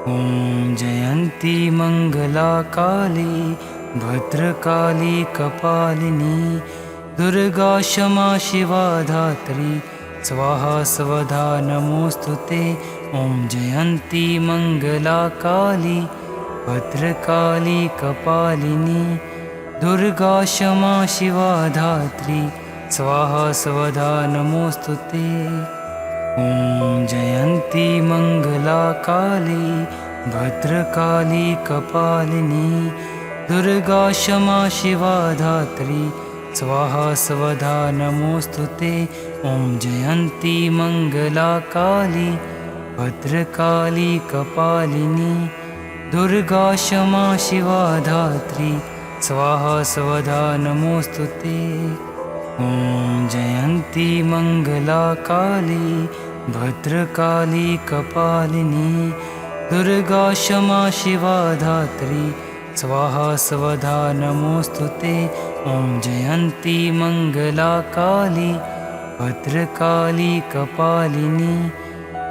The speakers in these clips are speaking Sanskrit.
ॐ जयन्ती मंगला काली भद्रकाली कपालिनी दुर्गा क्षमा शिवा धात्री स्वाहा स्वधा नमोस्तुते। ॐ जयन्ती मंगला काली भद्रकाली कपालिनी दुर्गा क्षमा शिवा धात्री स्वाहा स्वधा नमोस्तुते। ॐ जयन्ती मंगला काली भद्रकाली कपालिनी दुर्गा क्षमा शिवा धात्री स्वाहा स्वधा नमोस्तुते। ॐ जयन्ती मंगला काली भद्रकाली कपालिनी दुर्गा क्षमा शिवा धात्री स्वाहा स्वधा नमोस्तुते। ॐ जयन्ती मंगला काली भद्रकाली कपालिनी दुर्गा क्षमा शिवा धात्री स्वाहा स्वधा नमोस्तुते। ॐ जयन्ती मंगला काली भद्रकाली कपालिनी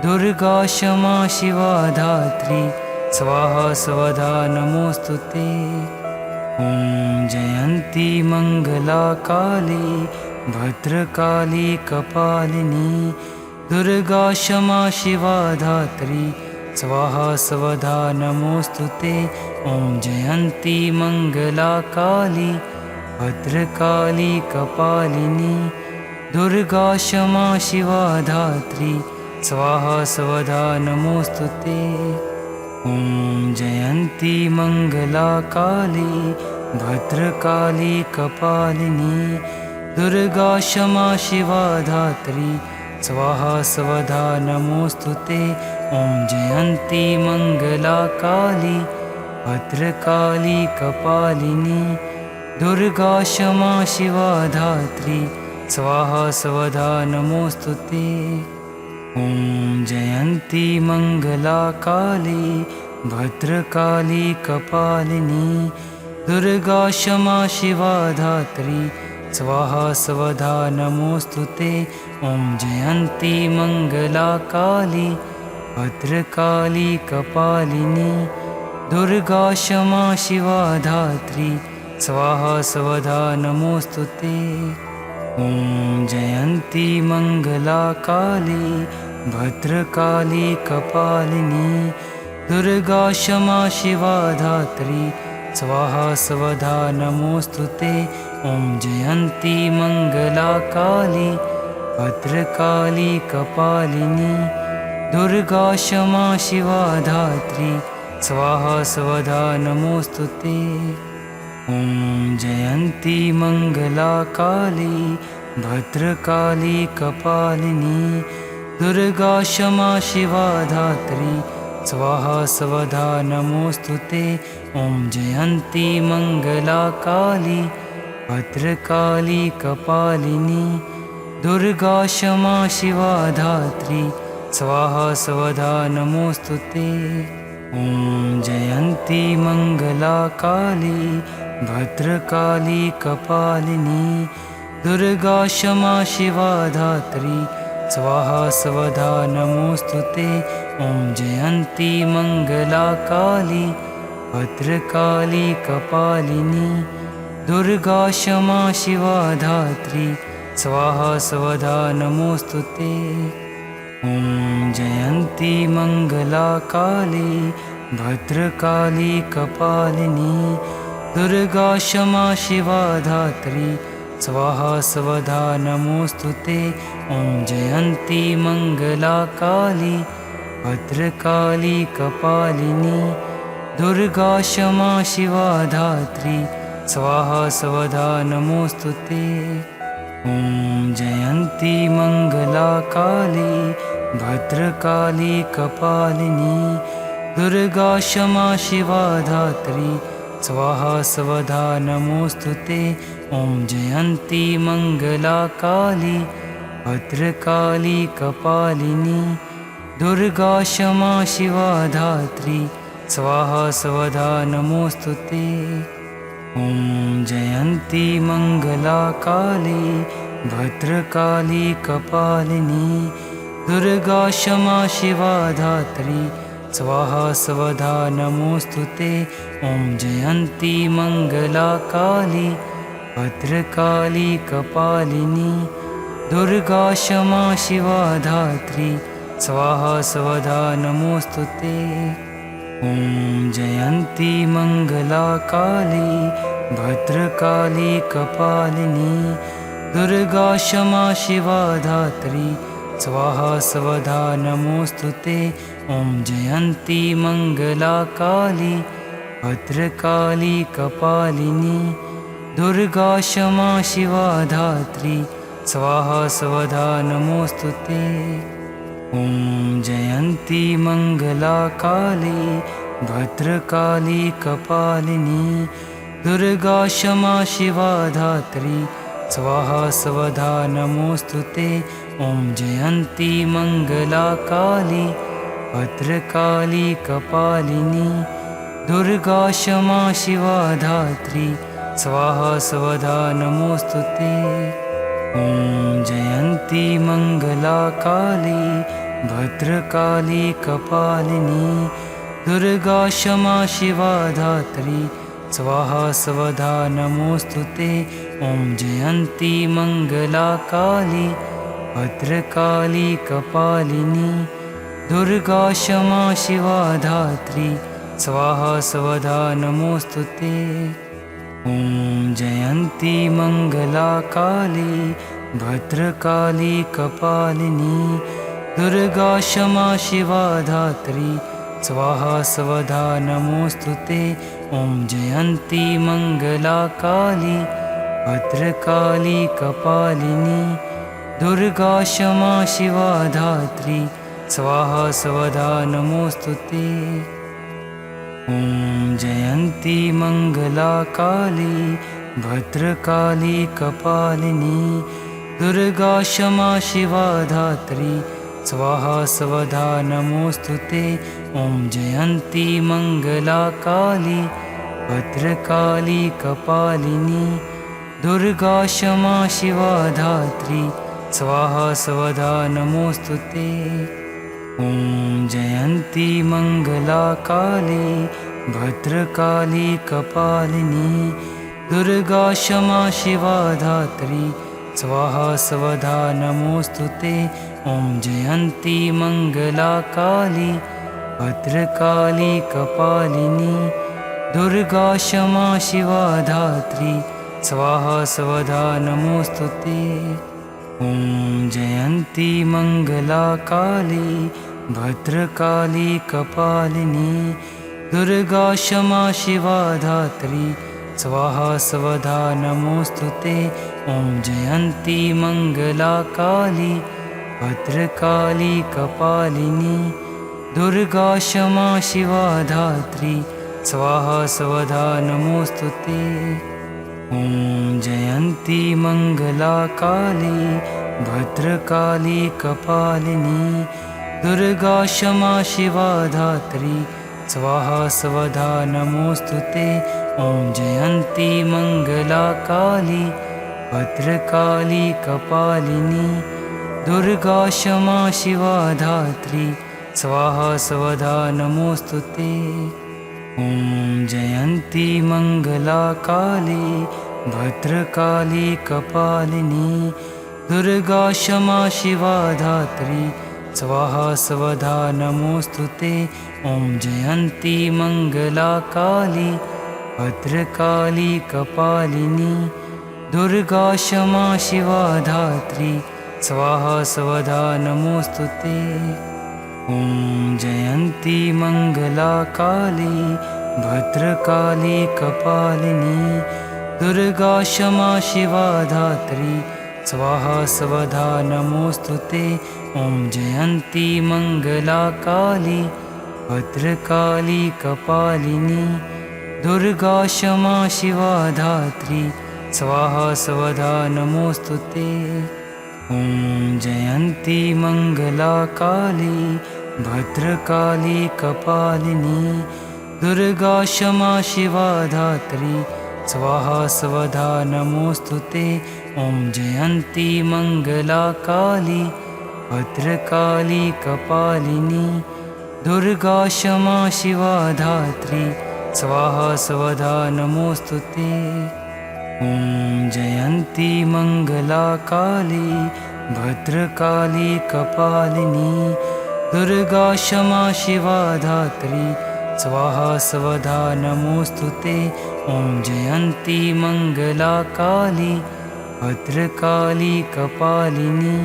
दुर्गा क्षमा शिवा धात्री स्वाहा स्वधा नमोस्तुते। ॐ जयन्ती मंगला काली भद्रकाली कपालिनी दुर्गा क्षमा शिवा धात्री स्वाहा स्वधा नमोस्तुते। ॐ जयन्ती मंगला काली भद्रकाली कपालिनी दुर्गा क्षमा शिवा धात्री स्वाहा स्वधा नमोस्तुते। ॐ जयन्ती मंगला काली भद्रकाली कपालिनी दुर्गा क्षमा शिवा धात्री स्वाहा स्वधा नमोस्तुते। ॐ जयन्ती मंगला काली भद्रकाली कपालिनी दुर्गा क्षमा शिवा धात्री स्वाहा स्वधा नमोस्तुते। ॐ जयन्ती मंगला काली भद्रकाली कपालिनी दुर्गा क्षमा शिवा धात्री स्वाहा स्वधा नमोस्तुते। ॐ जयन्ती मंगला काली भद्रकाली कपालिनी दुर्गा क्षमा शिवा धात्री स्वाहा स्वधा नमोस्तुते। ॐ जयन्ती मंगला काली भद्रकाली कपालिनी दुर्गा क्षमा शिवा धात्री स्वाहा स्वधा नमोस्तुते। ॐ जयन्ती मंगला काली भद्रकाली कपालिनी दुर्गा क्षमा शिवा धात्री स्वाहा स्वधा नमोस्तुते। ॐ जयन्ती मंगला काली भद्रकाली कपालिनी दुर्गा क्षमा शिवा धात्री स्वाहा स्वधा नमोस्तुते। ॐ जयन्ती मंगला काली भद्रकाली कपालिनी दुर्गा क्षमा शिवा धात्री स्वाहा स्वधा नमोस्तुते। ॐ जयन्ती मंगला काली भद्रकाली कपालिनी दुर्गा क्षमा शिवा धात्री स्वाहा स्वधा नमोस्तुते। ॐ जयन्ती मंगला काली भद्रकाली कपालिनी दुर्गा क्षमा शिवा धात्री स्वाहा स्वधा नमोस्तुते। ॐ जयन्ती मंगला काली भद्रकाली कपालिनी दुर्गा क्षमा शिवा धात्री स्वाहा स्वधा नमोस्तुते। ॐ जयन्ती मंगला काली भद्रकाली कपालिनी दुर्गा क्षमा शिवा धात्री स्वाहा स्वधा नमोस्तुते। ॐ जयन्ती मंगला काली भद्रकाली कपालिनी दुर्गा क्षमा शिवा धात्री स्वाहा स्वधा नमोस्तुते। ॐ जयन्ती मंगला काली भद्रकाली कपालिनी दुर्गा क्षमा शिवा धात्री स्वाहा स्वधा नमोस्तुते। ॐ जयन्ती मंगला काली भद्रकाली कपालिनी दुर्गा क्षमा शिवा धात्री स्वाहा स्वधा नमोऽस्तु ते। ॐ जयन्ती मङ्गला काली भद्रकाली कपालिनी दुर्गा क्षमा शिवा धात्री स्वाहा स्वधा नमोऽस्तु ते। ॐ जयन्ती मङ्गला काली भद्रकाली कपालिनी दुर्गा क्षमा शिवा धात्री स्वाहा स्वधा नमोऽस्तु ते। ॐ जयन्ती मङ्गला काली भद्रकाली कपालिनी दुर्गा क्षमा शिवा धात्री स्वाहा स्वधा नमोऽस्तु ते। ॐ जयन्ती मङ्गला काली भद्रकाली कपालिनी दुर्गा क्षमा शिवा धात्री स्वाहा स्वधा नमोऽस्तु ते। ॐ जयन्ती मङ्गला काली भद्रकाली कपालिनी दुर्गा क्षमा शिवा धात्री स्वाहा स्वधा नमोऽस्तु ते। ॐ जयन्ती मङ्गला काली भद्रकाली कपालिनी दुर्गा क्षमा शिवा धात्री स्वाहा स्वधा नमोऽस्तु ते। ॐ जयन्ती मङ्गला काली भद्रकाली कपालिनी दुर्गा क्षमा शिवा धात्री स्वाहा स्वधा नमोऽस्तु ते। ॐ जयन्ती मङ्गला काली भद्रकाली कपालिनी दुर्गा क्षमा शिवा धात्री स्वाहा स्वधा नमोऽस्तु ते। ॐ जयन्ती मङ्गला काली भद्रकाली कपालिनी दुर्गा क्षमा शिवा धात्री स्वाहा स्वधा नमोऽस्तु ते। ॐ जयन्ती मङ्गला काली भद्रकाली कपालिनी दुर्गा क्षमा शिवा धात्री स्वाहा स्वधा नमोऽस्तु ते। ॐ जयन्ती मङ्गला काली भद्रकाली कपालिनी दुर्गा क्षमा शिवा धात्री स्वाहा स्वधा नमोऽस्तु ते। ॐ जयन्ती मङ्गला काली भद्रकाली कपालिनी दुर्गा क्षमा शिवा धात्री स्वाहा स्वधा नमोऽस्तु ते। ॐ जयन्ती मङ्गला काली भद्रकाली कपालिनी दुर्गा क्षमा शिवा धात्री स्वाहा स्वधा नमोऽस्तु ते। ॐ जयन्ती मङ्गला काली भद्रकाली कपालिनी दुर्गा क्षमा शिवा धात्री स्वाहा स्वधा नमोऽस्तु ते। ॐ जयन्ती मङ्गला काली भद्रकाली कपालिनी दुर्गा क्षमा शिवा धात्री स्वाहा स्वधा नमोऽस्तु ते। ॐ जयन्ती मङ्गला काली भद्रकाली कपालिनी दुर्गा क्षमा शिवा धात्री स्वाहा स्वधा नमोऽस्तु ते। ॐ जयन्ती मङ्गला काली भद्रकाली कपालिनी दुर्गा क्षमा शिवा धात्री स्वाहा स्वधा नमोऽस्तु ते। ॐ जयन्ती मङ्गला काली भद्रकाली कपालिनी दुर्गा क्षमा शिवा धात्री स्वाहा स्वधा नमोऽस्तु ते। ॐ जयन्ती मङ्गला काली भद्रकाली कपालिनी दुर्गा क्षमा शिवा धात्री स्वाहा स्वधा नमोऽस्तु ते। ॐ जयन्ती मङ्गला काली भद्रकाली कपालिनी दुर्गा क्षमा शिवा धात्री स्वाहा स्वधा नमोऽस्तु ते। ॐ जयन्ती मङ्गला काली भद्रकाली कपालिनी दुर्गा क्षमा शिवा धात्री स्वाहा स्वधा नमोऽस्तु ते। ॐ जयन्ती मङ्गला काली भद्रकाली कपालिनी दुर्गा क्षमा शिवा धात्री स्वाहा स्वधा नमोऽस्तु ते। ॐ जयन्ती मङ्गला काली भद्रकाली कपालिनी दुर्गा क्षमा शिवा धात्री स्वाहा स्वधा नमोस्तुते। ॐ जयन्ती मंगला काली भद्रकाली कपालिनी दुर्गा क्षमा शिवा धात्री स्वाहा स्वधा नमोस्तुते। ॐ जयन्ती मंगला काली भद्रकाली कपालिनी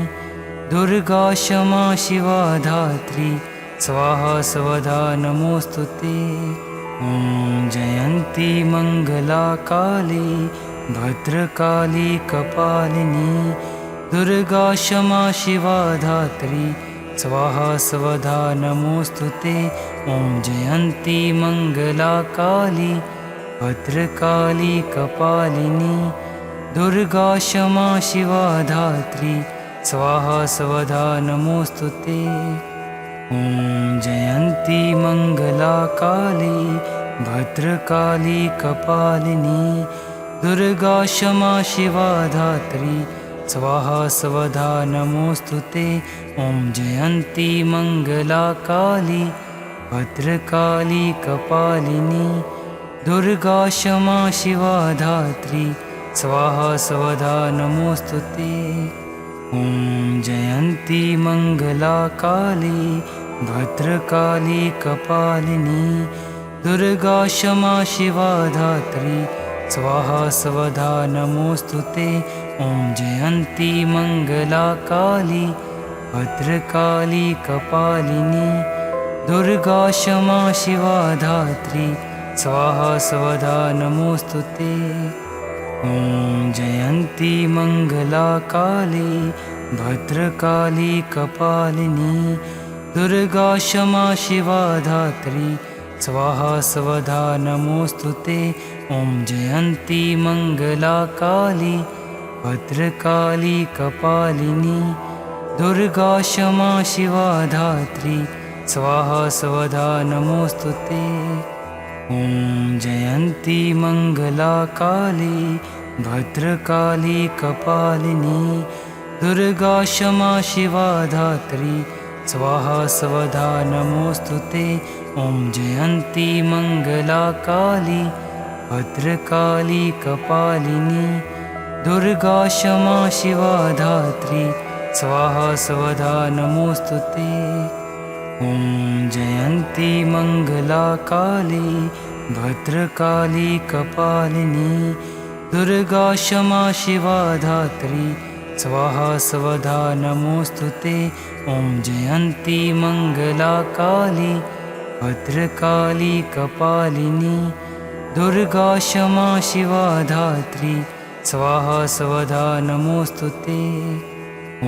दुर्गा क्षमा शिवा धात्री स्वाहा स्वधा नमोस्तुते। ॐ जयन्ती मंगला काली भद्रकाली कपालिनी दुर्गा क्षमा शिवा धात्री स्वाहा स्वधा नमोस्तुते। ॐ जयन्ती मंगला काली भद्रकाली कपालिनी दुर्गा क्षमा शिवा धात्री स्वाहा स्वधा नमोस्तुते। ॐ जयन्ती मंगला काली भद्रकाली कपालिनी दुर्गा क्षमा शिवा धात्री स्वाहा स्वधा नमोस्तुते। ॐ जयन्ती मंगला काली भद्रकाली कपालिनी दुर्गा क्षमा शिवा धात्री स्वाहा स्वधा नमोस्तुते। ॐ जयन्ती मंगला काली भद्रकाली कपालिनी दुर्गा क्षमा शिवा धात्री स्वाहा स्वधा नमोस्तुते। ॐ जयन्ती मंगला काली भद्रकाली कपालिनी दुर्गा क्षमा शिवा धात्री स्वाहा स्वधा नमोस्तुते। ॐ जयन्ती मंगला काली भद्रकाली कपालिनी दुर्गा क्षमा शिवा धात्री स्वाहा स्वधा नमोस्तुते। ॐ जयन्ती मंगला काली भद्रकाली कपालिनी दुर्गा क्षमा शिवा धात्री स्वाहा स्वधा नमोस्तुते। ॐ जयन्ती मंगला काली भद्रकाली कपालिनी दुर्गा क्षमा शिवा धात्री स्वाहा स्वधा नमोस्तुते। ॐ जयन्ती मंगला काली भद्रकाली कपालिनी दुर्गा क्षमा शिवा धात्री स्वाहा स्वधा नमोस्तुते। ॐ जयन्ती मंगला काली भद्रकाली कपालिनी दुर्गा क्षमा शिवा धात्री स्वाहा स्वधा नमोस्तुते। ॐ जयन्ती मंगला काली भद्रकाली कपालिनी दुर्गा क्षमा शिवा धात्री स्वाहा स्वधा नमोस्तुते।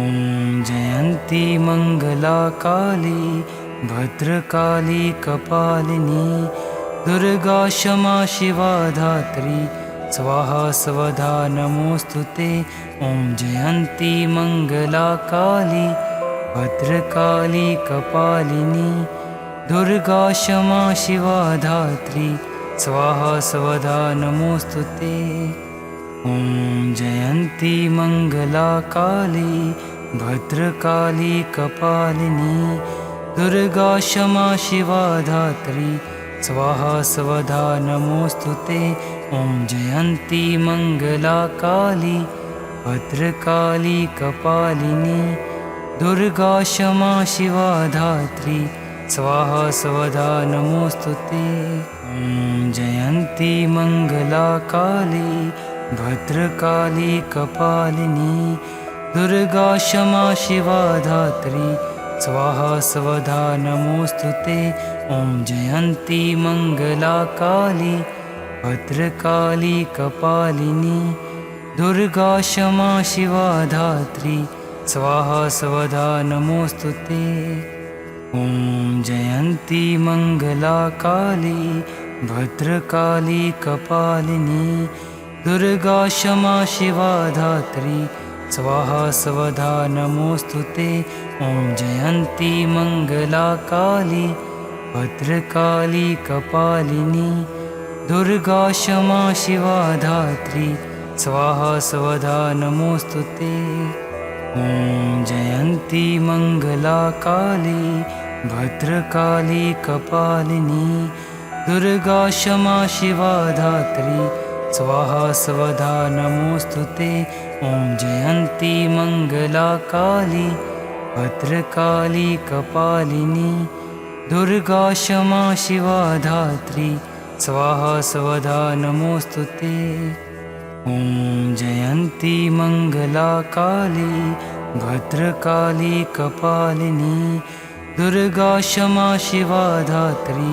ॐ जयन्ती मंगला काली भद्रकाली कपालिनी दुर्गा क्षमा शिवा धात्री स्वाहा स्वधा नमोस्तुते। ॐ जयन्ती मंगला काली भद्रकाली कपालिनी दुर्गा क्षमा शिवा धात्री स्वाहा स्वधा नमोस्तुते। ॐ जयन्ती मंगला काली भद्रकाली कपालिनी दुर्गा क्षमा शिवा धात्री स्वाहा स्वधा नमोस्तुते। ॐ जयन्ती मंगला काली भद्रकाली कपालिनी दुर्गा क्षमा शिवा धात्री स्वाहा स्वधा नमोस्तुते। ॐ जयन्ती मंगला काली भद्रकाली कपालिनी दुर्गा क्षमा शिवा धात्री स्वाहा स्वधा नमोस्तुते। ॐ जयन्ती मंगला काली भद्रकाली कपालिनी दुर्गा क्षमा शिवा धात्री स्वाहा स्वधा नमोस्तुते। ॐ जयन्ती मंगला काली भद्रकाली कपालिनी दुर्गा क्षमा शिवा धात्री स्वाहा स्वधा नमोस्तुते। ॐ जयन्ती मंगला काली भद्रकाली कपालिनी दुर्गा क्षमा शिवा धात्री स्वाहा स्वधा नमोस्तुते। ॐ जयन्ती मंगला काली भद्रकाली कपालिनी दुर्गा क्षमा शिवा धात्री स्वाहा स्वधा नमोस्तुते। ॐ जयन्ती मंगला काली भद्रकाली कपालिनी दुर्गा क्षमा शिवा धात्री स्वाहा स्वधा नमोस्तुते। ॐ जयन्ती मंगला काली भद्रकाली कपालिनी दुर्गा क्षमा शिवा धात्री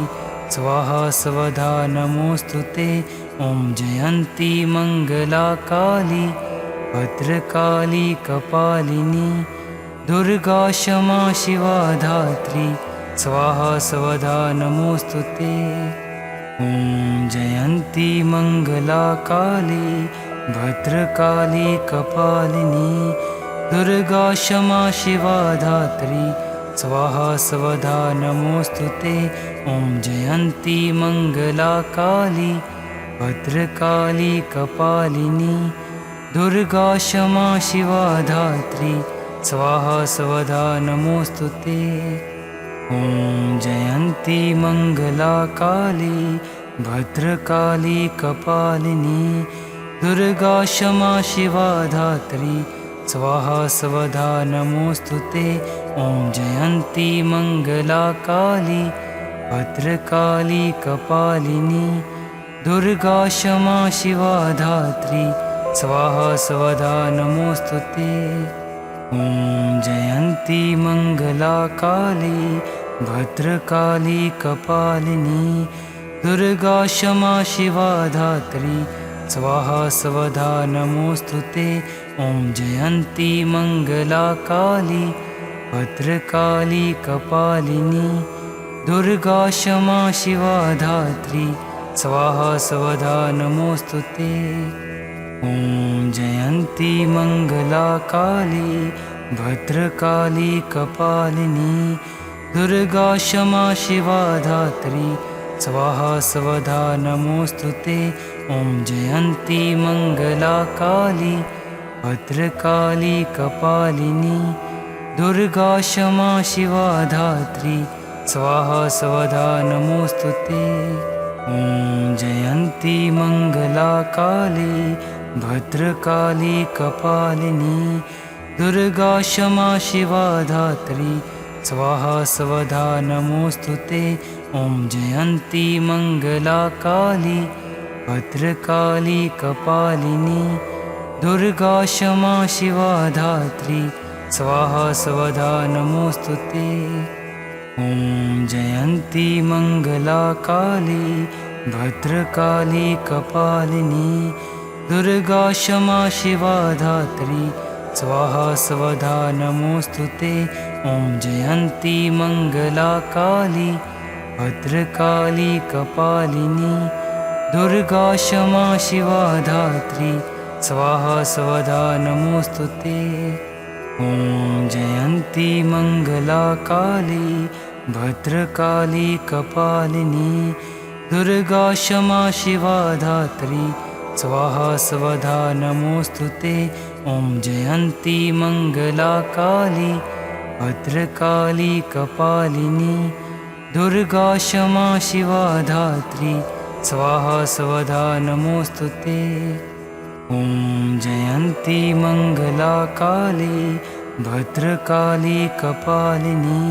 स्वाहा स्वधा नमोस्तुते। ॐ जयन्ती मंगला काली भद्रकाली कपालिनी दुर्गा क्षमा शिवा धात्री स्वाहा स्वधा नमोस्तुते। ॐ जयन्ती मंगला काली भद्रकाली कपालिनी दुर्गा क्षमा शिवा धात्री स्वाहा स्वधा नमोस्तुते। ॐ जयन्ती मंगला काली भद्रकाली कपालिनी दुर्गा क्षमा शिवा धात्री स्वाहा स्वधा नमोस्तुते। ॐ जयन्ती मंगला काली भद्रकाली कपालिनी दुर्गा क्षमा शिवा धात्री स्वाहा स्वधा नमोस्तुते। ॐ जयन्ती मंगला काली भद्रकाली कपालिनी दुर्गा क्षमा शिवा धात्री स्वाहा स्वधा नमोस्तुते। ॐ जयन्ती मंगला काली भद्रकाली कपालिनी दुर्गा क्षमा शिवा धात्री स्वाहा स्वधा नमोस्तुते। ॐ जयन्ती मंगला काली भद्रकाली कपालिनी दुर्गा क्षमा शिवा धात्री स्वाहा स्वधा नमोस्तुते। ॐ जयन्ती मंगला काली भद्रकाली कपालिनी दुर्गा क्षमा शिवा धात्री स्वाहा स्वधा नमोस्तुते। ॐ जयन्ती मंगला काली भद्रकाली कपालिनी दुर्गा क्षमा शिवा धात्री स्वाहा स्वधा नमोस्तुते। ॐ जयन्ती मंगला काली भद्रकाली कपालिनी दुर्गा क्षमा शिवा धात्री स्वाहा स्वधा नमोस्तुते। ॐ जयन्ती मंगला काली भद्रकाली कपालिनी दुर्गा क्षमा शिवा धात्री स्वाहा स्वधा नमोस्तुते। ॐ जयन्ती मंगला काली भद्रकाली कपालिनी दुर्गा क्षमा शिवा धात्री स्वाहा स्वधा नमोस्तुते। ॐ जयन्ती मंगला काली भद्रकाली कपालिनी दुर्गा क्षमा शिवा धात्री स्वाहा स्वधा नमोस्तुते। ॐ जयन्ती मंगला काली भद्रकाली कपालिनी दुर्गा क्षमा शिवा धात्री स्वाहा स्वधा नमोस्तुते। ॐ जयन्ती मंगला काली भद्रकाली कपालिनी दुर्गा क्षमा शिवा धात्री स्वाहा स्वधा नमोस्तुते। ॐ जयन्ती मंगला काली भद्रकाली कपालिनी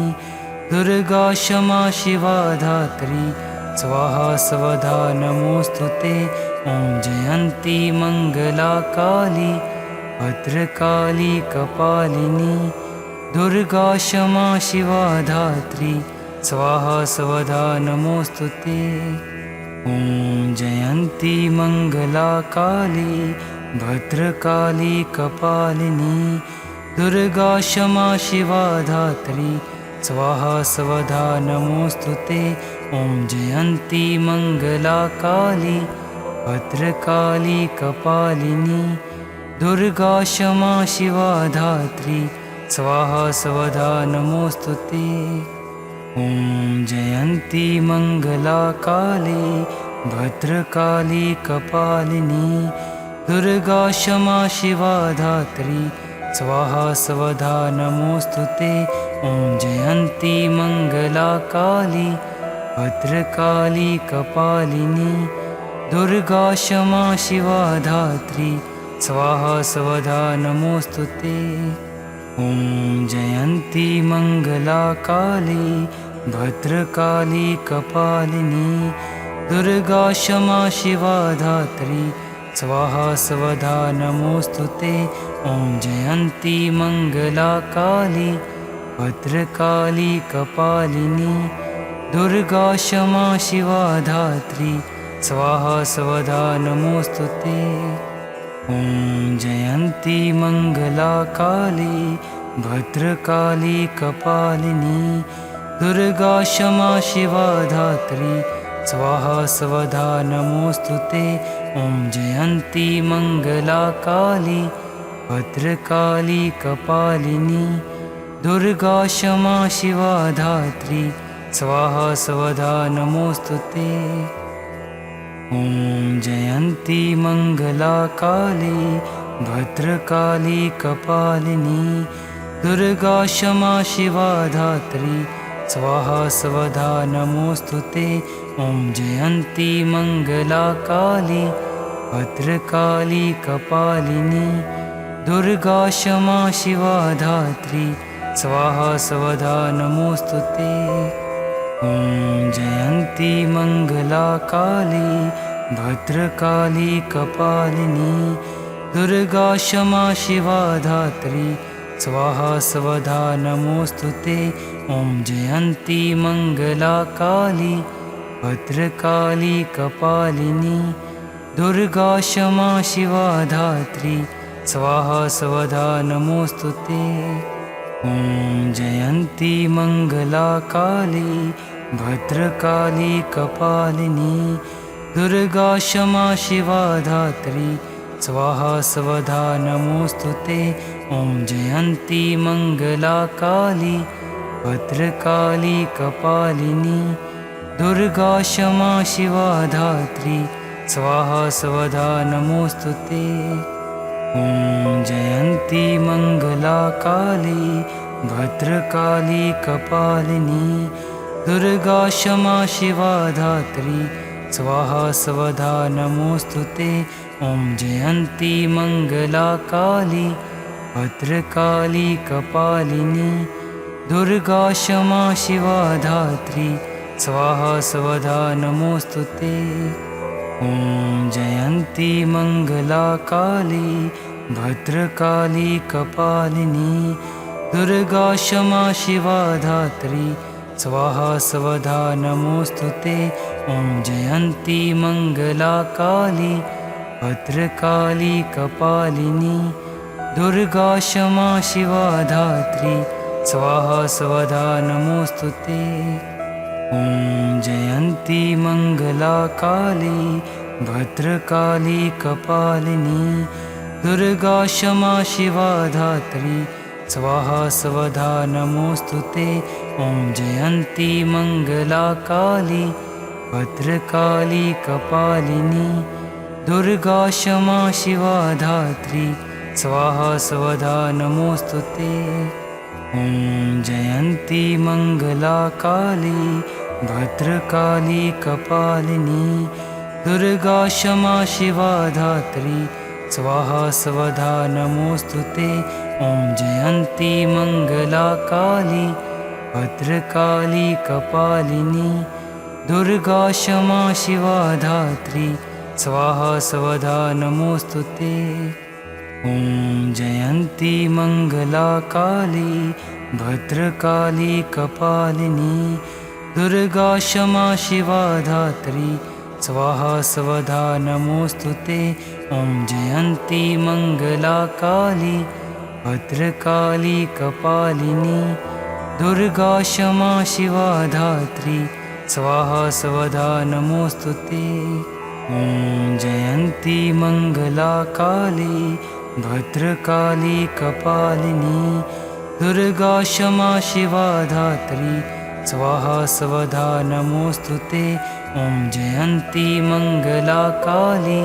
दुर्गा क्षमा शिवा धात्री स्वाहा स्वधा नमोस्तुते। ॐ जयन्ती मंगला काली भद्रकाली कपालिनी दुर्गा क्षमा शिवा धात्री स्वाहा स्वधा नमोस्तुते। ॐ जयन्ती मंगला काली भद्रकाली कपालिनी दुर्गा क्षमा शिवा धात्री स्वाहा स्वधा नमोस्तुते। ॐ जयन्ती मंगला काली भद्रकाली कपालिनी दुर्गा क्षमा शिवा धात्री स्वाहा स्वधा नमोस्तुते। ॐ जयन्ती मंगला काली भद्रकाली कपालिनी दुर्गा क्षमा शिवा धात्री स्वाहा स्वधा नमोस्तुते। ॐ जयन्ती मङ्गला काली भद्रकाली कपालिनी दुर्गा क्षमा शिवा धात्री स्वाहा स्वधा नमोऽस्तु ते। ॐ जयन्ती मङ्गला काली भद्रकाली कपालिनी दुर्गा क्षमा शिवा धात्री स्वाहा स्वधा नमोऽस्तु ते। ॐ जयन्ती मङ्गला काली भद्रकाली कपालिनी दुर्गा क्षमा शिवा धात्री स्वाहा स्वधा नमोऽस्तु ते। ॐ जयन्ती मङ्गला काली भद्रकाली कपालिनी दुर्गा क्षमा शिवा धात्री स्वाहा स्वधा नमोऽस्तु ते। ॐ जयन्ती मङ्गला काली भद्रकाली कपालिनी दुर्गा क्षमा शिवा धात्री स्वाहा स्वधा नमोऽस्तु ते। ॐ जयन्ती मङ्गला काली भद्रकाली कपालिनी दुर्गा क्षमा शिवा धात्री स्वाहा स्वधा नमोऽस्तु ते। ॐ जयन्ती मङ्गला काली भद्रकाली कपालिनी दुर्गा क्षमा शिवा धात्री स्वाहा स्वधा नमोऽस्तु ते। ॐ जयन्ती मङ्गला काली भद्रकाली कपालिनी दुर्गा क्षमा शिवा धात्री स्वाहा स्वधा नमोऽस्तु ते। ॐ जयन्ती मङ्गला काली भद्रकाली कपालिनी दुर्गा क्षमा शिवा धात्री स्वाहा स्वधा नमोऽस्तु ते। ॐ जयन्ती मङ्गला काली भद्रकाली कपालिनी दुर्गा क्षमा शिवा धात्री स्वाहा स्वधा नमोऽस्तु ते। ॐ जयन्ती मङ्गला काली भद्रकाली कपालिनी दुर्गा क्षमा शिवा धात्री स्वाहा स्वधा नमोऽस्तु ते। ॐ जयन्ती मङ्गला काली भद्रकाली कपालिनी दुर्गा क्षमा शिवा धात्री स्वाहा स्वधा नमोऽस्तु ते। ॐ जयन्ती मङ्गला काली भद्रकाली कपालिनी दुर्गा क्षमा शिवा धात्री स्वाहा स्वधा नमोऽस्तु ते। ॐ जयन्ती मङ्गला काली भद्रकाली कपालिनी दुर्गा क्षमा शिवा धात्री स्वाहा स्वधा नमोऽस्तु ते। ॐ जयन्ती मङ्गला काली भद्रकाली कपालिनी दुर्गा क्षमा शिवा धात्री स्वाहा स्वधा नमोऽस्तु ते। ॐ जयन्ती मङ्गला काली भद्रकाली कपालिनी दुर्गा क्षमा शिवा धात्री स्वाहा स्वधा नमोऽस्तु ते। ॐ जयन्ती मङ्गला काली भद्रकाली कपालिनी दुर्गा क्षमा शिवा धात्री स्वाहा स्वधा नमोऽस्तु ते। ॐ जयन्ती मङ्गला काली भद्रकाली कपालिनी दुर्गा क्षमा शिवा धात्री स्वाहा स्वधा नमोऽस्तु ते। ॐ जयन्ती मङ्गला काली भद्रकाली कपालिनी दुर्गा क्षमा शिवा धात्री स्वाहा स्वधा नमोऽस्तु ते। ॐ जयन्ती मङ्गला काली भद्रकाली कपालिनी दुर्गा क्षमा शिवा धात्री स्वाहा स्वधा नमोऽस्तु ते। ॐ जयन्ती मङ्गला काली भद्रकाली कपालिनी दुर्गा क्षमा शिवा धात्री स्वाहा स्वधा नमोऽस्तु ते। ॐ जयन्ती मङ्गला काली भद्रकाली कपालिनी दुर्गा क्षमा शिवा धात्री स्वाहा स्वधा नमोऽस्तु ते। ॐ जयन्ती मङ्गला काली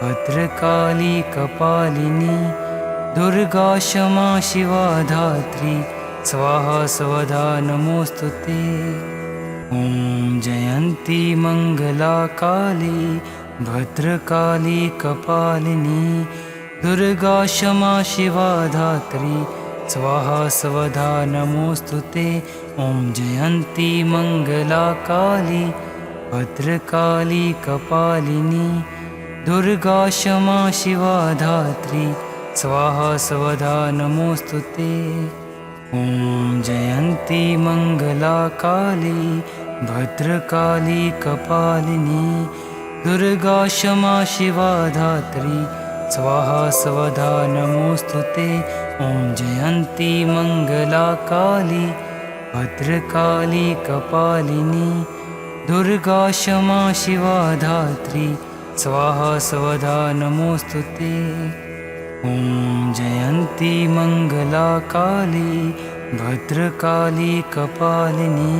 भद्रकाली कपालिनी दुर्गा क्षमा शिवा धात्री स्वाहा स्वधा नमोऽस्तु ते। ॐ जयन्ती मङ्गला काली भद्रकाली कपालिनी दुर्गा क्षमा शिवा धात्री स्वाहा स्वधा नमोऽस्तु ते। ॐ जयन्ती मङ्गला काली भद्रकाली कपालिनी दुर्गा क्षमा शिवा धात्री स्वाहा स्वधा नमोऽस्तु ते। ॐ जयन्ती मङ्गला काली भद्रकाली कपालिनी दुर्गा क्षमा शिवा धात्री स्वाहा स्वधा नमोऽस्तु ते। ॐ जयन्ती मङ्गला काली भद्रकाली कपालिनी दुर्गा क्षमा शिवा धात्री स्वाहा स्वधा नमोऽस्तु ते। ॐ जयन्ती मङ्गला काली भद्रकाली कपालिनी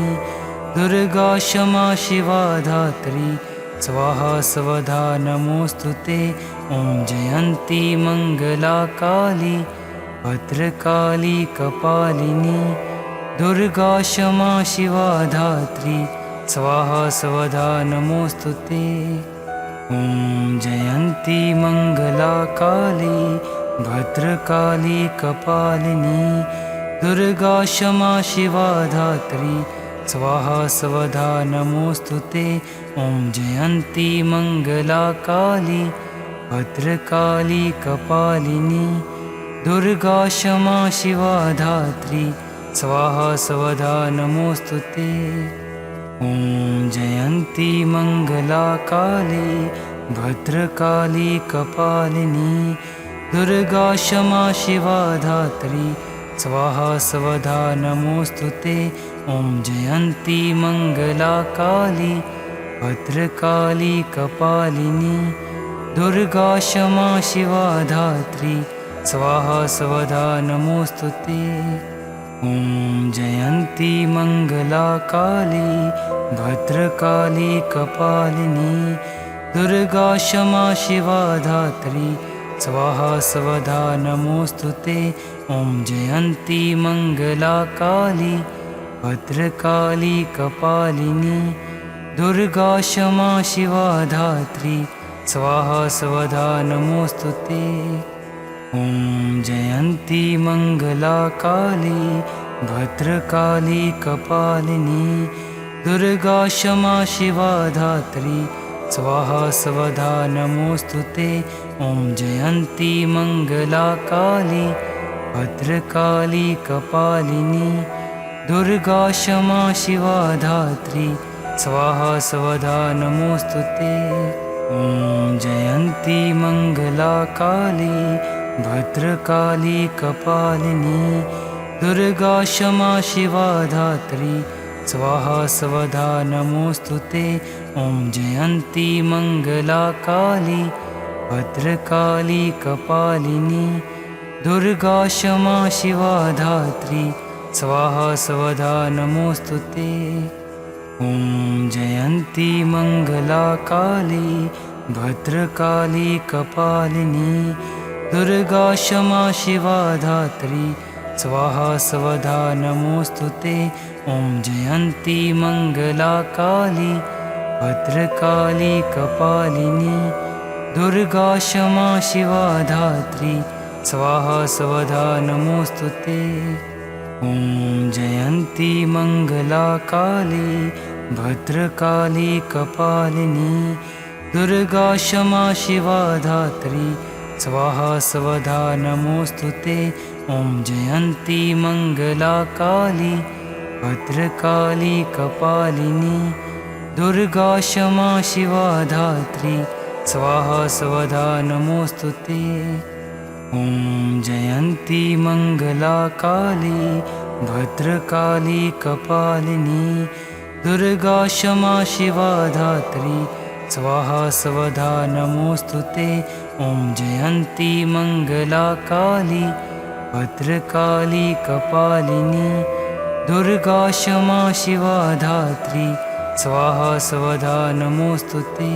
दुर्गा क्षमा शिवा धात्री स्वाहा स्वधा नमोऽस्तु ते। ॐ जयन्ती मङ्गला काली भद्रकाली कपालिनी दुर्गा क्षमा शिवा धात्री स्वाहा स्वधा नमोऽस्तु ते। ॐ जयन्ती मङ्गला काली भद्रकाली कपालिनी दुर्गा क्षमा शिवा धात्री स्वाहा स्वधा नमोऽस्तु ते। ॐ जयन्ती मङ्गला काली भद्रकाली कपालिनी दुर्गा क्षमा शिवा धात्री स्वाहा स्वधा नमोऽस्तु ते। ॐ जयन्ती मङ्गला काली भद्रकाली कपालिनी दुर्गा क्षमा शिवा धात्री स्वाहा स्वधा नमोऽस्तु ते। ॐ जयन्ती मङ्गला काली भद्रकाली कपालिनी दुर्गा क्षमा शिवा धात्री स्वाहा स्वधा नमोऽस्तु ते। ॐ जयन्ती मङ्गला काली भद्रकाली कपालिनी दुर्गा क्षमा शिवा धात्री स्वाहा स्वधा नमोऽस्तु ते। ॐ जयन्ती मङ्गला काली भद्रकाली कपालिनी दुर्गा क्षमा शिवा धात्री स्वाहा स्वधा नमोऽस्तु ते। ॐ जयन्ती मङ्गला काली भद्रकाली कपालिनी दुर्गा क्षमा शिवा धात्री स्वाहा स्वधा नमोऽस्तु ते। ॐ जयन्ती मङ्गला काली भद्रकाली कपालिनी दुर्गा क्षमा शिवा धात्री स्वाहा स्वधा नमोऽस्तु ते। ॐ जयन्ती मङ्गला काली भद्रकाली कपालिनी दुर्गा क्षमा शिवा धात्री स्वाहा स्वधा नमोऽस्तु ते। ॐ जयन्ती मङ्गला काली भद्रकाली कपालिनी दुर्गा क्षमा शिवा धात्री स्वाहा स्वधा नमोऽस्तु ते। ॐ जयन्ती मङ्गला काली भद्रकाली कपालिनी दुर्गा क्षमा शिवा धात्री स्वाहा स्वधा नमोऽस्तु ते। ॐ जयन्ती मङ्गला काली भद्रकाली कपालिनी दुर्गा क्षमा शिवा धात्री स्वाहा स्वधा नमोऽस्तु ते। ॐ जयन्ती मङ्गला काली भद्रकाली कपालिनी दुर्गा क्षमा शिवा धात्री स्वाहा स्वधा नमोऽस्तु ते। ॐ जयन्ती मङ्गला काली भद्रकाली कपालिनी दुर्गा क्षमा शिवा धात्री स्वाहा स्वधा नमोऽस्तु ते। ॐ जयन्ती मङ्गला काली भद्रकाली कपालिनी दुर्गा क्षमा शिवा धात्री स्वाहा स्वधा नमोऽस्तु ते। ॐ जयन्ती मङ्गला काली भद्रकाली कपालिनी दुर्गा क्षमा शिवा धात्री स्वाहा स्वधा नमोऽस्तु ते।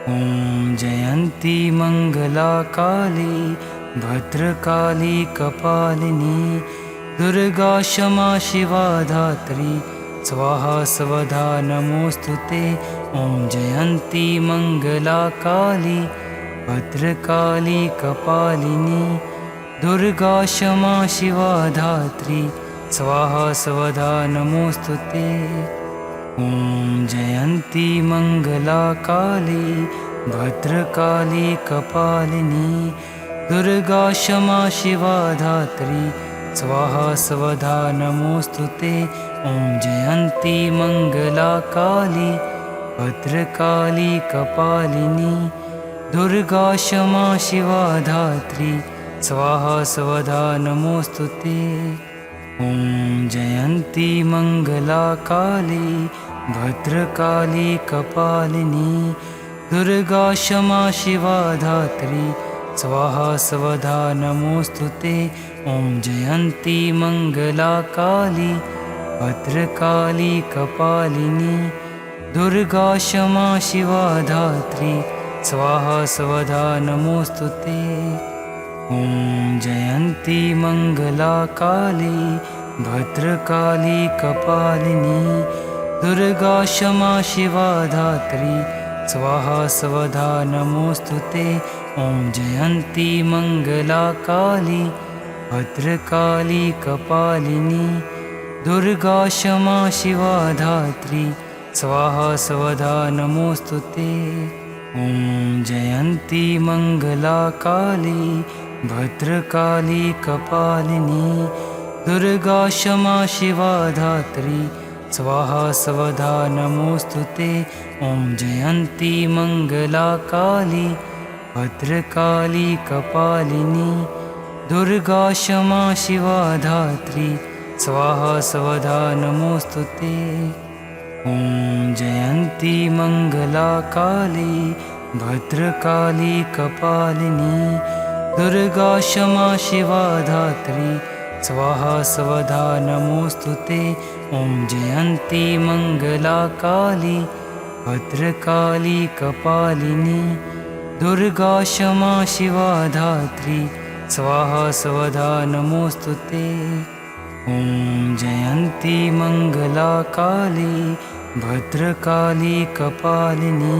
ॐ जयन्ती मङ्गला काली भद्रकाली कपालिनी दुर्गा क्षमा शिवा धात्री स्वाहा स्वधा नमोऽस्तु ते। ॐ जयन्ती मङ्गला काली भद्रकाली कपालिनी दुर्गा क्षमा शिवा धात्री स्वाहा स्वधा नमोऽस्तु ते। ॐ जयन्ती मङ्गला काली भद्रकाली कपालिनी दुर्गा क्षमा शिवा धात्री स्वाहा स्वधा नमोऽस्तु ते। ॐ जयन्ती मङ्गला काली भद्रकाली कपालिनी दुर्गा क्षमा शिवा धात्री स्वाहा स्वधा नमोऽस्तु ते। ॐ जयन्ती मङ्गला काली भद्रकाली कपालिनी दुर्गा क्षमा शिवा धात्री स्वाहा स्वधा नमोऽस्तु ते। ॐ जयन्ती मङ्गला काली भद्रकाली कपालिनी दुर्गा क्षमा शिवा धात्री स्वाहा स्वधा नमोऽस्तु ते। ॐ जयन्ती मङ्गला काली भद्रकाली कपालिनी दुर्गा क्षमा शिवा धात्री स्वाहा स्वधा नमोऽस्तु ते। ॐ जयन्ती मङ्गला काली भद्रकाली कपालिनी दुर्गा क्षमा शिवा धात्री स्वाहा स्वधा नमोऽस्तु ते। ॐ जयन्ती मङ्गला काली भद्रकाली कपालिनी दुर्गा क्षमा शिवा धात्री स्वाहा स्वधा नमोऽस्तु ते। ॐ जयन्ती मङ्गला काली भद्रकाली कपालिनी दुर्गा क्षमा शिवा धात्री स्वाहा स्वधा नमोऽस्तु ते। ॐ जयन्ती मङ्गला काली भद्रकाली कपालिनी दुर्गा क्षमा शिवा धात्री स्वाहा स्वधा नमोऽस्तु ते। ॐ जयन्ती मङ्गला काली भद्रकाली कपालिनी दुर्गा क्षमा शिवा धात्री स्वाहा स्वधा नमोऽस्तु ते। ॐ जयन्ती मङ्गला काली भद्रकाली कपालिनी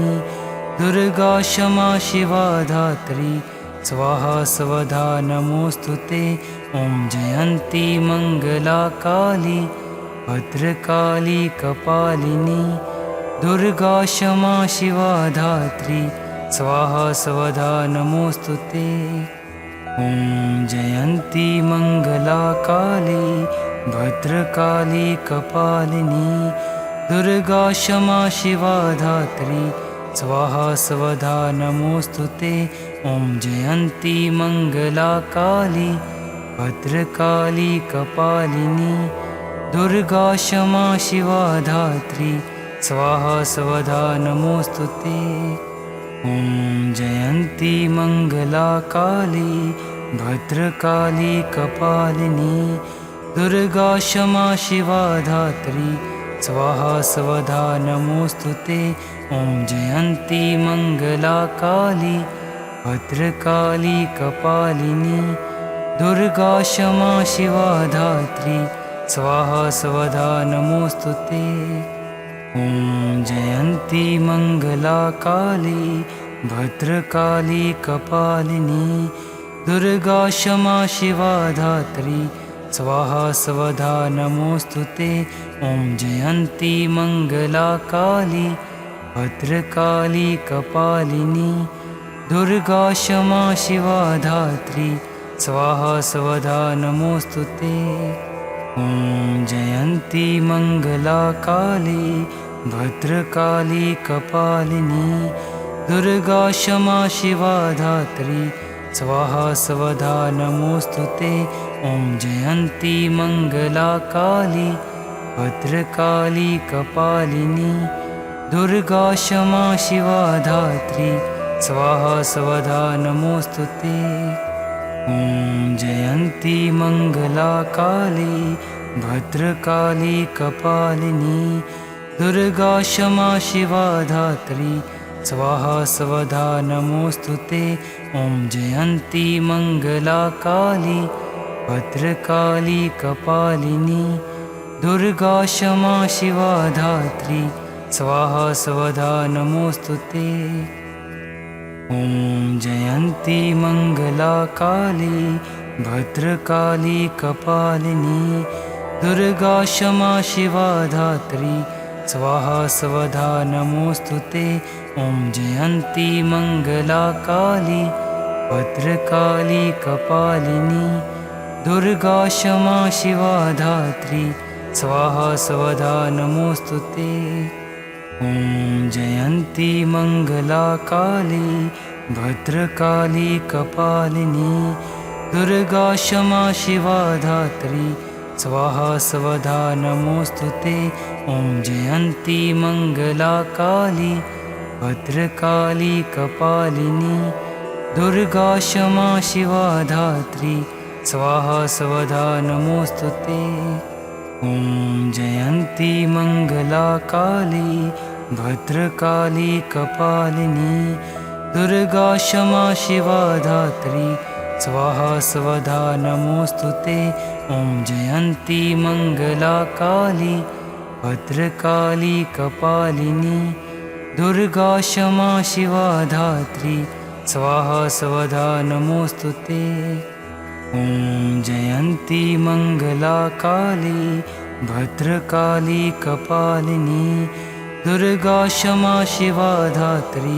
दुर्गा क्षमा शिवा धात्री स्वाहा स्वधा नमोऽस्तु ते। ॐ जयन्ती मङ्गला काली भद्रकाली कपालिनी दुर्गा क्षमा शिवा धात्री स्वाहा स्वधा नमोऽस्तु ते। ॐ जयन्ती मङ्गला काली भद्रकाली कपालिनी दुर्गा क्षमा शिवा धात्री स्वाहा स्वधा नमोऽस्तु ते। ॐ जयन्ती मङ्गला काली भद्रकाली कपालिनी दुर्गा क्षमा शिवा धात्री स्वाहा स्वधा नमोऽस्तु ते। ॐ जयन्ती मङ्गला काली भद्रकाली कपालिनी दुर्गा क्षमा शिवा धात्री स्वाहा स्वधा नमोऽस्तु ते। ॐ जयन्ती मङ्गला काली भद्रकाली कपालिनी दुर्गा क्षमा शिवा धात्री स्वाहा स्वधा नमोऽस्तु ते। ॐ जयन्ती मङ्गला काली भद्रकाली कपालिनी दुर्गा क्षमा शिवा धात्री स्वाहा स्वधा नमोऽस्तु ते। ॐ जयन्ती मङ्गला काली भद्रकाली कपालिनी दुर्गा क्षमा शिवा धात्री स्वाहा स्वधा नमोऽस्तु ते। ॐ जयन्ती मङ्गला काली भद्रकाली कपालिनी दुर्गा क्षमा शिवा धात्री स्वाहा स्वधा नमोऽस्तु ते। ॐ जयन्ती मङ्गला काली भद्रकाली कपालिनी दुर्गा क्षमा शिवा धात्री स्वाहा स्वधा नमोऽस्तु ते। ॐ जयन्ती मङ्गला काली भद्रकाली कपालिनी दुर्गा क्षमा शिवा धात्री स्वाहा स्वधा नमोऽस्तु ते। ॐ जयन्ती मङ्गला काली भद्रकाली कपालिनी दुर्गा क्षमा शिवा धात्री स्वाहा स्वधा नमोस्तुते। ॐ जयन्ती मंगला काली भद्रकाली कपालिनी दुर्गा क्षमा शिवा धात्री स्वाहा स्वधा नमोस्तुते। ॐ जयन्ती मंगला काली भद्रकाली कपालिनी दुर्गा क्षमा शिवा धात्री स्वाहा स्वधा नमोस्तुते। ॐ जयन्ती मंगला काली भद्रकाली कपालिनी दुर्गा क्षमा शिवा धात्री स्वाहा स्वधा नमोस्तुते। ॐ जयन्ती मंगला काली भद्रकाली कपालिनी दुर्गा क्षमा शिवा धात्री स्वाहा स्वधा नमोस्तुते। ॐ जयन्ती मंगला काली भद्रकाली कपालिनी दुर्गा क्षमा शिवा धात्री स्वाहा स्वधा नमोस्तुते। ॐ जयन्ती मंगला काली भद्रकाली कपालिनी दुर्गा क्षमा शिवा धात्री स्वाहा स्वधा नमोस्तुते। ॐ जयन्ती मंगला काली भद्रकाली कपालिनी दुर्गा क्षमा शिवा धात्री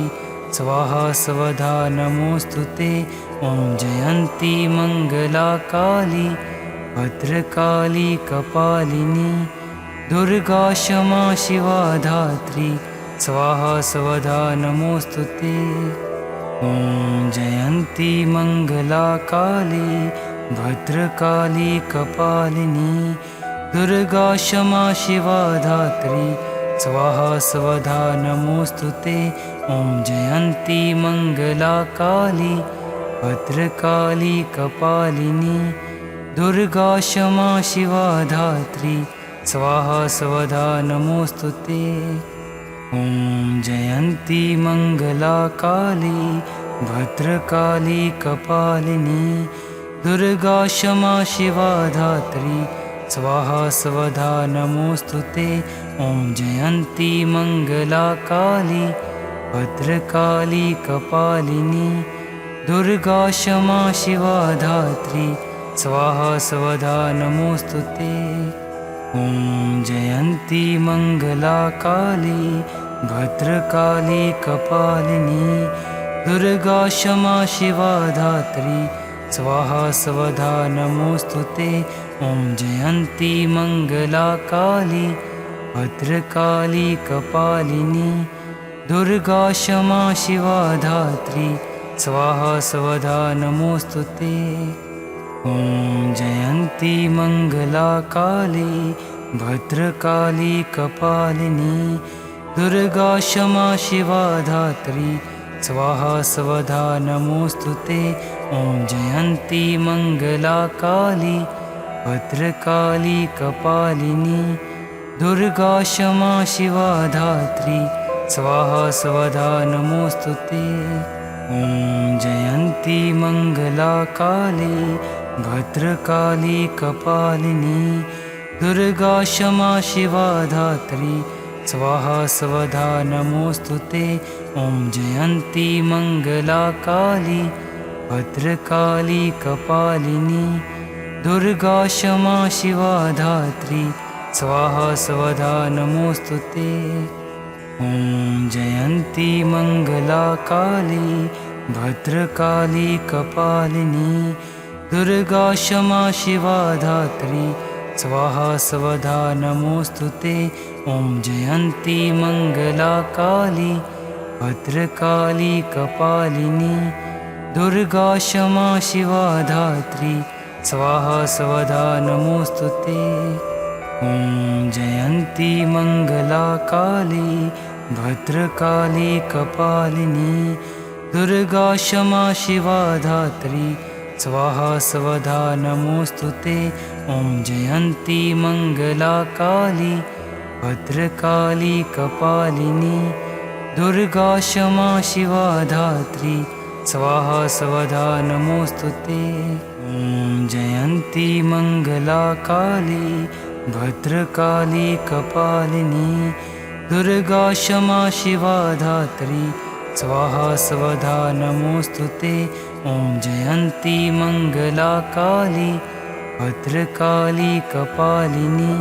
स्वाहा स्वधा नमोस्तुते। ॐ जयन्ती मंगला काली भद्रकाली कपालिनी दुर्गा क्षमा शिवा धात्री स्वाहा स्वधा नमोस्तुते। ॐ जयन्ती मंगला काली भद्रकाली कपालिनी दुर्गा क्षमा शिवा धात्री स्वाहा स्वधा नमोस्तुते। ॐ जयन्ती मंगला काली भद्रकाली कपालिनी दुर्गा क्षमा शिवा धात्री स्वाहा स्वधा नमोस्तुते। ॐ जयन्ती मंगला काली भद्रकाली कपालिनी दुर्गा क्षमा शिवा धात्री स्वाहा स्वधा नमोस्तुते। ॐ जयन्ती मंगला काली भद्रकाली कपालिनी दुर्गा क्षमा शिवा धात्री स्वाहा स्वधा नमोस्तुते। ॐ जयन्ती मंगला काली भद्रकाली कपालिनी दुर्गा क्षमा शिवा धात्री स्वाहा स्वधा नमोस्तुते। ॐ जयन्ती मंगला काली भद्रकाली कपालिनी दुर्गा क्षमा शिवा धात्री स्वाहा स्वधा नमोस्तुते। ॐ जयन्ती मंगला काली भद्रकाली कपालिनी दुर्गा क्षमा शिवा धात्री स्वाहा स्वधा नमोस्तुते। ॐ जयन्ती मंगला काली भद्रकाली कपालिनी दुर्गा क्षमा शिवा धात्री स्वाहा स्वधा नमोस्तुते। ॐ जयन्ती मंगला काली भद्रकाली कपालिनी दुर्गा क्षमा शिवा धात्री स्वाहा स्वधा नमोस्तुते। ॐ जयन्ती मंगला काली भद्रकाली कपालिनी दुर्गा क्षमा शिवा धात्री स्वाहा स्वधा नमोस्तुते। ॐ जयन्ती मंगला काली भद्रकाली कपालिनी दुर्गा क्षमा शिवा धात्री स्वाहा स्वधा नमोस्तुते। ॐ जयन्ती मंगला काली भद्रकाली कपालिनी दुर्गा क्षमा शिवा धात्री स्वाहा स्वधा नमोस्तुते। ॐ जयन्ती मंगला काली भद्रकाली कपालिनी दुर्गा क्षमा शिवा धात्री स्वाहा स्वधा नमोस्तुते। ॐ जयन्ती मंगला काली भद्रकाली कपालिनी दुर्गा क्षमा शिवा धात्री स्वाहा स्वधा नमोस्तुते। ॐ ॐ जयन्ती मङ्गला काली भद्रकाली कपालिनी दुर्गा क्षमा शिवा धात्री स्वाहा स्वधा नमोऽस्तु ते। ॐ जयन्ती मङ्गला काली भद्रकाली कपालिनी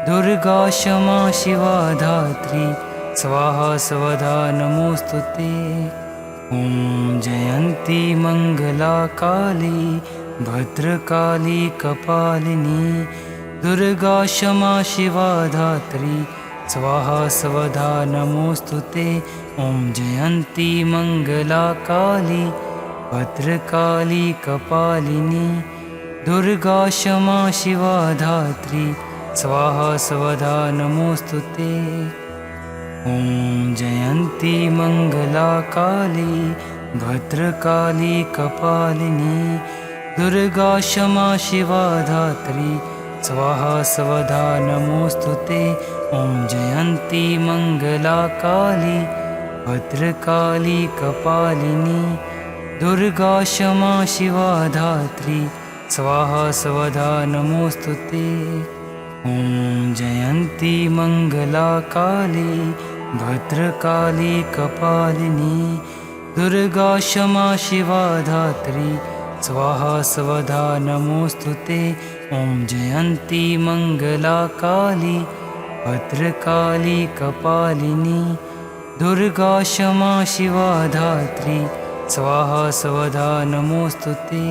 दुर्गा क्षमा शिवा धात्री स्वाहा स्वधा नमोऽस्तु ते। ॐ जयन्ती मङ्गला काली भद्रकाली कपालिनी दुर्गा क्षमा शिवा धात्री स्वाहा स्वधा नमोऽस्तु ते। ॐ जयन्ती मङ्गला काली भद्रकाली कपालिनी दुर्गा क्षमा शिवा धात्री स्वाहा स्वधा नमोऽस्तु ते। ॐ जयन्ती मङ्गला काली भद्रकाली कपालिनी दुर्गा क्षमा शिवा धात्री स्वाहा स्वधा नमोऽस्तु ते। ॐ जयन्ती मङ्गला काली भद्रकाली कपालिनी दुर्गा क्षमा शिवा धात्री स्वाहा स्वधा नमोऽस्तु ते। ॐ जयन्ती मङ्गला काली भद्रकाली कपालिनी दुर्गा क्षमा शिवा धात्री स्वाहा स्वधा नमोऽस्तु ते। ॐ जयन्ती मङ्गला काली भद्रकाली कपालिनी दुर्गा क्षमा शिवा धात्री स्वाहा स्वधा नमोऽस्तु ते।